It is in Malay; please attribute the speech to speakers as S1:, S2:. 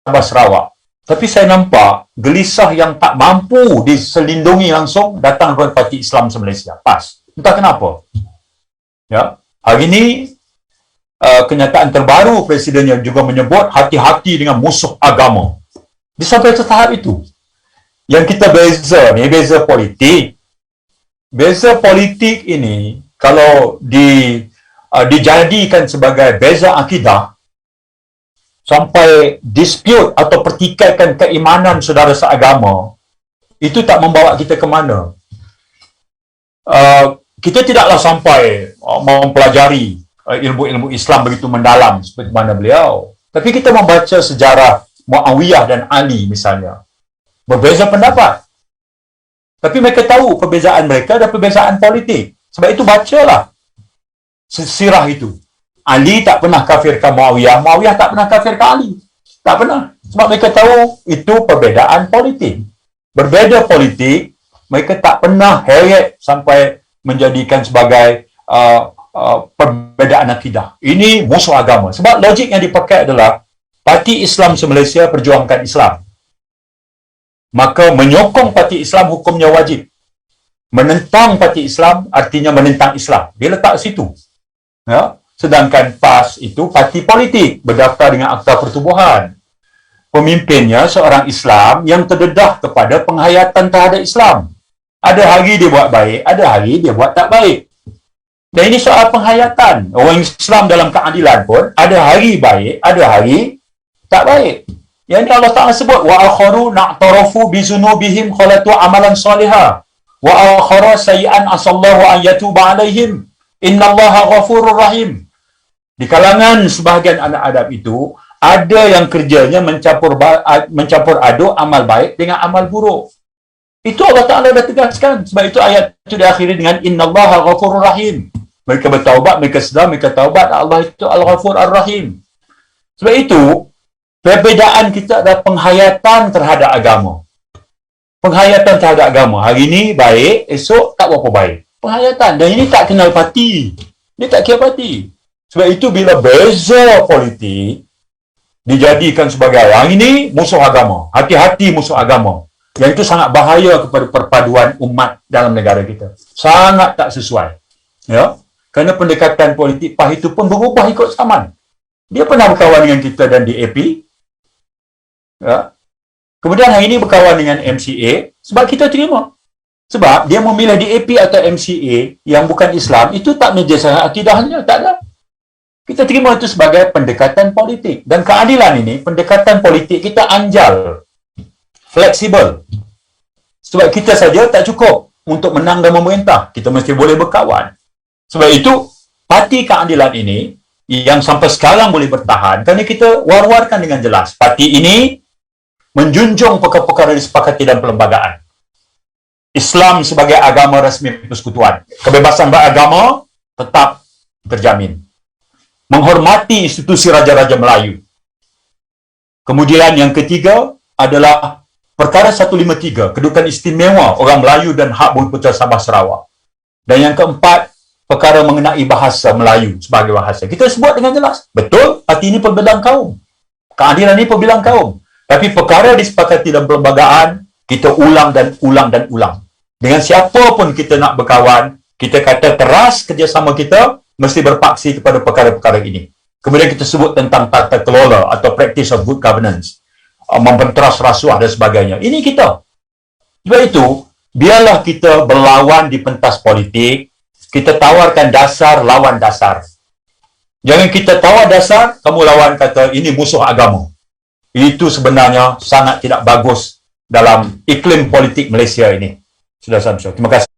S1: Sabah Sarawak. Tapi saya nampak gelisah yang tak mampu diselindungi langsung datang daripada Parti Islam se-Malaysia. PAS. Entah kenapa. Ya. Hari ini, kenyataan terbaru Presidennya juga menyebut hati-hati dengan musuh agama. Sampai ke tahap itu. Yang kita beza ni, beza politik. Beza politik ini, kalau dijadikan sebagai beza akidah, sampai dispute atau pertikaikan keimanan saudara seagama, itu tak membawa kita ke mana. Kita tidaklah sampai mempelajari ilmu-ilmu Islam begitu mendalam seperti mana beliau. Tapi kita membaca sejarah Muawiyah dan Ali misalnya. Berbeza pendapat. Tapi mereka tahu perbezaan mereka dan perbezaan politik. Sebab itu bacalah sirah itu. Ali tak pernah kafirkan Muawiyah, Muawiyah tak pernah kafirkan Ali. Tak pernah. Sebab mereka tahu itu perbezaan politik. Berbeza politik, mereka tak pernah heret sampai menjadikan sebagai perbezaan akidah. Ini musuh agama. Sebab logik yang dipakai adalah Parti Islam se-Malaysia perjuangkan Islam. Maka menyokong Parti Islam hukumnya wajib. Menentang Parti Islam artinya menentang Islam. Dia letak situ. Ya. Sedangkan PAS itu parti politik berdaftar dengan Akta Pertubuhan. Pemimpinnya seorang Islam yang terdedah kepada penghayatan terhadap Islam. Ada hari dia buat baik, ada hari dia buat tak baik. Dan ini soal penghayatan. Orang Islam dalam keadilan pun ada hari baik, ada hari tak baik. Yang ini Allah Ta'ala sebut, wa akharu na'tarafu bizunubihim khalatu amalan salihah wa akhara sayyi'an asallahu an yatuba alaihim innallaha ghafurur rahim. Di kalangan sebahagian anak Adam itu, ada yang kerjanya mencampur aduk amal baik dengan amal buruk. Itu Allah Ta'ala dah tegaskan. Sebab itu ayat itu diakhiri dengan innallaha ghafurur rahim. Mereka bertaubat, mereka sedar, mereka taubat. Allah itu al-ghafur ar-rahim. Sebab itu, perbezaan kita adalah penghayatan terhadap agama. Penghayatan terhadap agama. Hari ini baik, esok tak berapa baik. Penghayatan. Dan ini tak kenal parti. Dia tak kira parti. Sebab itu bila beza politik dijadikan sebagai yang ini musuh agama. Hati-hati musuh agama. Yang itu sangat bahaya kepada perpaduan umat dalam negara kita. Sangat tak sesuai. Ya. Kerana pendekatan politik PAS itu pun berubah ikut zaman. Dia pernah berkawan dengan kita dan DAP. Ya. Kemudian hari ini berkawan dengan MCA sebab kita terima. Sebab dia memilih DAP atau MCA yang bukan Islam, itu tak menjadi akidahnya, tak ada. Kita terima itu sebagai pendekatan politik. Dan keadilan ini, pendekatan politik kita anjal. Fleksibel. Sebab kita saja tak cukup untuk menang dan memerintah. Kita mesti boleh berkawan. Sebab itu, parti keadilan ini, yang sampai sekarang boleh bertahan, kerana kita war-warkan dengan jelas. Parti ini menjunjung perkara-perkara disepakati dalam perlembagaan. Islam sebagai agama rasmi persekutuan. Kebebasan beragama tetap terjamin. Menghormati institusi Raja-Raja Melayu. Kemudian yang ketiga adalah perkara 153, kedudukan istimewa orang Melayu dan hak Bumiputera Sabah Sarawak. Dan yang keempat, perkara mengenai bahasa Melayu sebagai bahasa. Kita sebut dengan jelas. Betul, parti ini perbedahan kaum. Keadilan ini perbedahan kaum. Tapi perkara disepakati dalam perlembagaan, kita ulang dan ulang dan ulang. Dengan siapa pun kita nak berkawan, kita kata teras kerjasama kita, mesti berpaksi kepada perkara-perkara ini. Kemudian kita sebut tentang tata kelola atau practice of good governance, membenteras rasuah dan sebagainya. Ini kita. Sebab itu, biarlah kita berlawan di pentas politik, kita tawarkan dasar lawan dasar. Jangan kita tawar dasar, kamu lawan kata ini musuh agama. Itu sebenarnya sangat tidak bagus dalam iklim politik Malaysia ini. Sudah Samsul. Terima kasih.